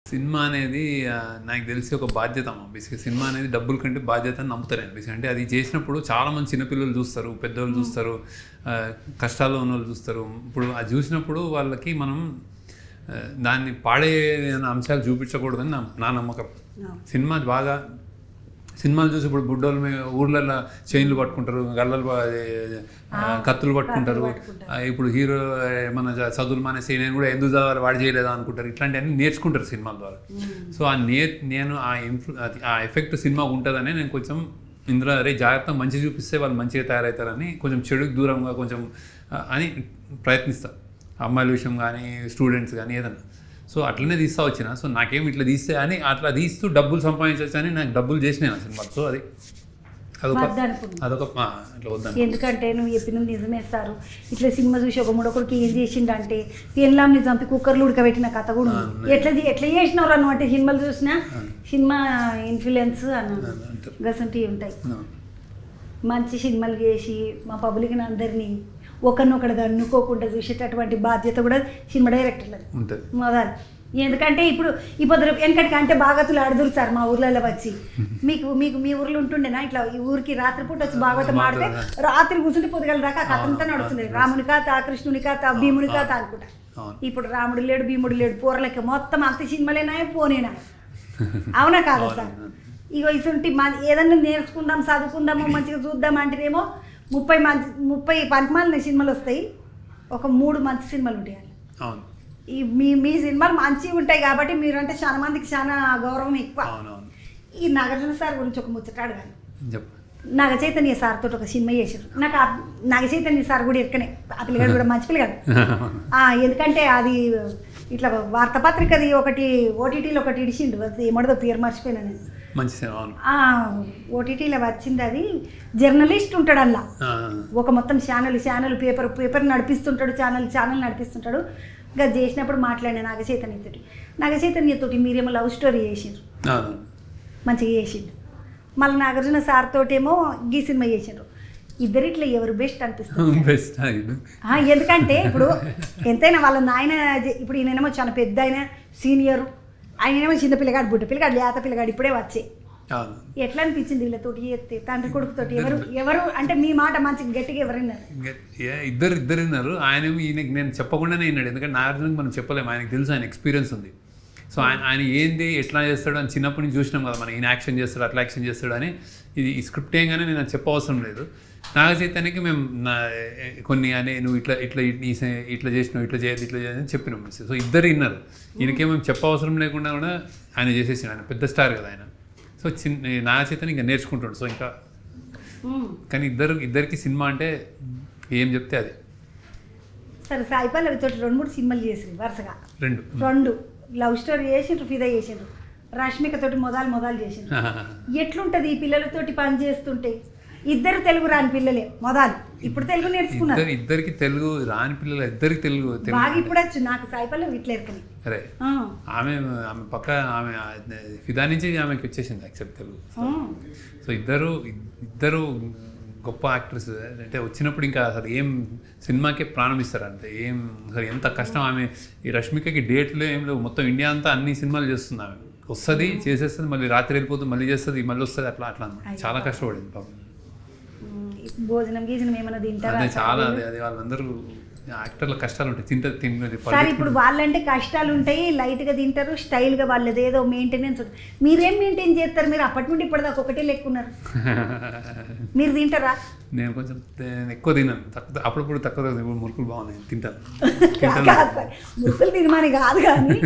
Cinema అనేది నాకు తెలిసి ఒక బాధ్యత అమ్మ. బేసిక్‌గా సినిమా అనేది డబ్బుల కంటే బాధ్యత అని నమ్ముతాను నేను. బేసిక్‌గా అంటే అది చేసినప్పుడు చాలామంది చిన్నపిల్లలు చూస్తారు, పెద్దోళ్ళు చూస్తారు, కష్టాల్లో ఉన్నోళ్ళు చూస్తారు. ఇప్పుడు అది చూసినప్పుడు వాళ్ళకి మనం దాన్ని పాడే అంశాలు చూపించకూడదని నా నమ్మకం. సినిమాలు చూసి ఇప్పుడు బుడ్డోళ్ళు ఊర్లలో చైన్లు పట్టుకుంటారు, గల్లలు కత్తులు పట్టుకుంటారు. ఇప్పుడు హీరో మన చదువులు మానేసి నేను కూడా ఎందుకు చదవాలి వాడు చేయలేదా అనుకుంటారు. ఇట్లాంటివన్నీ నేర్చుకుంటారు సినిమాల ద్వారా. సో నేను ఆ ఎఫెక్ట్ సినిమా ఉంటుందని నేను కొంచెం ఇందులో అరే జాగ్రత్తగా మంచి చూపిస్తే వాళ్ళు మంచిగా తయారవుతారని కొంచెం చెడుకు దూరంగా కొంచెం అని ప్రయత్నిస్తారు. అమ్మాయిల విషయం కానీ స్టూడెంట్స్ కానీ ఏదన్నా. సో అట్లనే తీస్తా వచ్చిన. సో నాకేం ఇట్లా తీస్తే అని అట్లా తీస్తూ డబ్బులు సంపాదించవచ్చు అని నాకు డబ్బులు చేసినాయి ఆ సినిమాలు. సో అదొక అట్లా వద్దాను. ఎందుకంటే నువ్వు చెప్పిన నిజమే సారు. ఇట్లా సినిమా చూసి ఒక మూడొకరికి ఏం చేసిండంటే పెళ్ళాంని చంపి కుక్కర్లు ఉడకబెట్టిన కథ కూడా ఉంది. ఎట్లా చేసినవారు అన్న అంటే సినిమాలు చూసినా సినిమా ఇన్ఫ్లుయెన్స్ అన్నాను గసంటి ఉంటాయి. మంచి సినిమాలు చేసి మా పబ్లిక్ని అందరినీ ఒకరినొకడుగా అనుకోకుండా చూసేటటువంటి బాధ్యత కూడా సినిమా డైరెక్టర్లది మొదలు. ఎందుకంటే ఇప్పుడు వెనకటికి అంటే బాగతులు ఆడుదురు సార్ మా ఊర్లలో వచ్చి మీ ఊర్లో ఉంటుండేనా ఇట్లా ఈ ఊరికి రాత్రిపూట వచ్చి బాగతం ఆడితే రాత్రి కూర్చుంటే పొద్దుగల దాకా కథంతా నడుస్తుంది. రాముని కథ, కృష్ణుని కథ, భీముని కథ అనుకుంటా. ఇప్పుడు రాముడు లేడు, భీముడు లేడు, పూర్లకి మొత్తం అంత సినిమాలేనా పోనేనా? అవునా కాదా సార్? ఇక ఇసుంటి ఏదన్నా నేర్చుకుందాం, చదువుకుందాము, మంచిగా చూద్దాం అంటేనేమో 30 పనికిమాలిన సినిమాలు వస్తాయి, ఒక 3 మంచి సినిమాలు ఉంటాయి. ఈ మీ సినిమాలు మంచిగా ఉంటాయి కాబట్టి మీరంటే చాలా మందికి చాలా గౌరవం ఎక్కువ. ఈ నాగార్జున సార్ గురించి ఒక ముచ్చటాడు కానీ నాగ చైతన్య సార్ తోటి ఒక సినిమా చేశారు. నాకు నాగ చైతన్య సార్ కూడా ఎక్కనే ఆ పిల్లగాడు కూడా మంచి పిల్లగాడు. ఎందుకంటే అది ఇట్లా వార్తాపత్రికది ఒకటి ఓటీటీలో ఒకటి ఇడిచిండు, అది ఏమడదో పేరు మర్చిపోయినా నేను. ఓటీటీలో వచ్చింది. అది జర్నలిస్ట్ ఉంటాడు అలా, ఒక మొత్తం ఛానల్ పేపర్ నడిపిస్తుంటాడు, ఛానల్ నడిపిస్తుంటాడు. ఇంకా చేసినప్పుడు మాట్లాడినా నాగచైతన్యతోటి మీరేమో లవ్ స్టోరీ చేసిండ్రు, మంచిగా చేసిండు. మళ్ళీ నాగార్జున సార్ తోటేమో గీ సినిమా చేసిండ్రు. ఇద్దరిట్లో ఎవరు బెస్ట్ అనిపిస్తుంది? ఎందుకంటే ఇప్పుడు ఎంతైనా వాళ్ళ నాయన, ఇప్పుడు ఈయనేమో చాలా పెద్ద ఆయన సీనియరు, ఆయనేమో చిన్న పిల్లగాడు, బుడ్డ పిల్లగాడు, లేత పిల్లగాడు ఇప్పుడే వచ్చే. ఎట్లా అనిపించింది వీళ్ళతోటి చేస్తే? తండ్రి కొడుకుతోటి ఎవరు అంటే మీ మాట మంచిగా గట్టిగా ఎవరు విన్నారు? ఇద్దరు విన్నారు. ఆయన ఈయనకి నేను చెప్పకుండానే విన్నాడు. ఎందుకంటే నాగార్జునకి మనం చెప్పలేము, ఆయనకు తెలుసు, ఆయన ఎక్స్పీరియన్స్ ఉంది. సో ఆయన ఏంది ఎట్లా చేస్తాడు అని చిన్నప్పటి నుంచి చూసినాం కదా మనం. ఈయన యాక్షన్ చేస్తాడు, అట్లా యాక్షన్ చేస్తాడు అని ఇది ఈ స్క్రిప్ట్ ఏంగానే నేను చెప్పవసరం లేదు. నాగ చైతన్యకి మేము కొన్ని అని నువ్వు ఇట్లా చేసినావు, ఇట్లా చేయని చెప్పినాం. సో ఇద్దరు విన్నారు. ఈయనకేమో చెప్పవసరం లేకుండా కూడా ఆయన చేసేసాడు. ఆయన పెద్ద స్టార్ కదా ఆయన. సో నాగ చైతన్య ఇంకా నేర్చుకుంటాడు. సో ఇంకా కానీ ఇద్దరికి సినిమా అంటే ఏం చెప్తే అది. సరే సాయి పల్లవితో 2-3 సినిమాలు చేసిండ్రు వరుసగా, 2 లవ్ స్టోరీ చేసిండ్రు, ఫిదా చేసిండ్రు, రష్మికతోటి మొదలు చేసిండ్రు. ఎట్లుంటుంది ఈ పిల్లలతోటి పని చేస్తుంటే? ఇద్దరు తెలుగు రాని పిల్లలే మొదలు, ఇప్పుడు తెలుగు నేర్చుకున్నారు. ఇద్దరికి తెలుగు రాని పిల్లలు, ఇద్దరికి తెలుగు బాగా ఇప్పుడు వచ్చు. నాకు సాయి పల్లవి ఇట్లా ఎరకని అరే ఆమె పక్క ఆమె ఫిదా నుంచి ఆమెకి వచ్చేసింది యాక్సెప్ట్ తెలుగు. సో ఇద్దరు గొప్ప యాక్టర్స్. అంటే వచ్చినప్పుడు ఇంకా అసలు ఏం సినిమాకే ప్రాణం ఇస్తారు. అంటే అసలు ఎంత కష్టం. ఆమె ఈ రష్మికకి డేట్లు ఏం లేవు, మొత్తం ఇండియా అంతా అన్ని సినిమాలు చేస్తుంది. ఆమె వస్తుంది, చేసేస్తుంది, మళ్ళీ రాత్రి వెళ్ళిపోతుంది, మళ్ళీ చేస్తుంది, మళ్ళీ వస్తుంది, అట్లా అనమాట. చాలా కష్టపడింది పాపం. భోజనం గీజనం ఏమైనా తింటారా? చాలా అది వాళ్ళందరూ యాక్టర్ల కష్టాలు ఉంటాయి. తింటారు సార్. ఇప్పుడు వాళ్ళంటే కష్టాలు ఉంటాయి, లైట్గా తింటారు, స్టైల్గా వాళ్ళది ఏదో మెయింటెనెన్స్ ఉంటుంది. మీరేం మెయింటైన్ చేస్తారు? మీరు అప్పటి నుండి ఇప్పటిదాకా ఒకటే లెక్కున్నారు. మీరు తింటారా? నేను కొంచెం ఎక్కువ తిన్నాను, అప్పుడప్పుడు తక్కువ. మురుకులు బాగున్నాయి, తింటాను. మురుకులు తినమని కాదు కానీ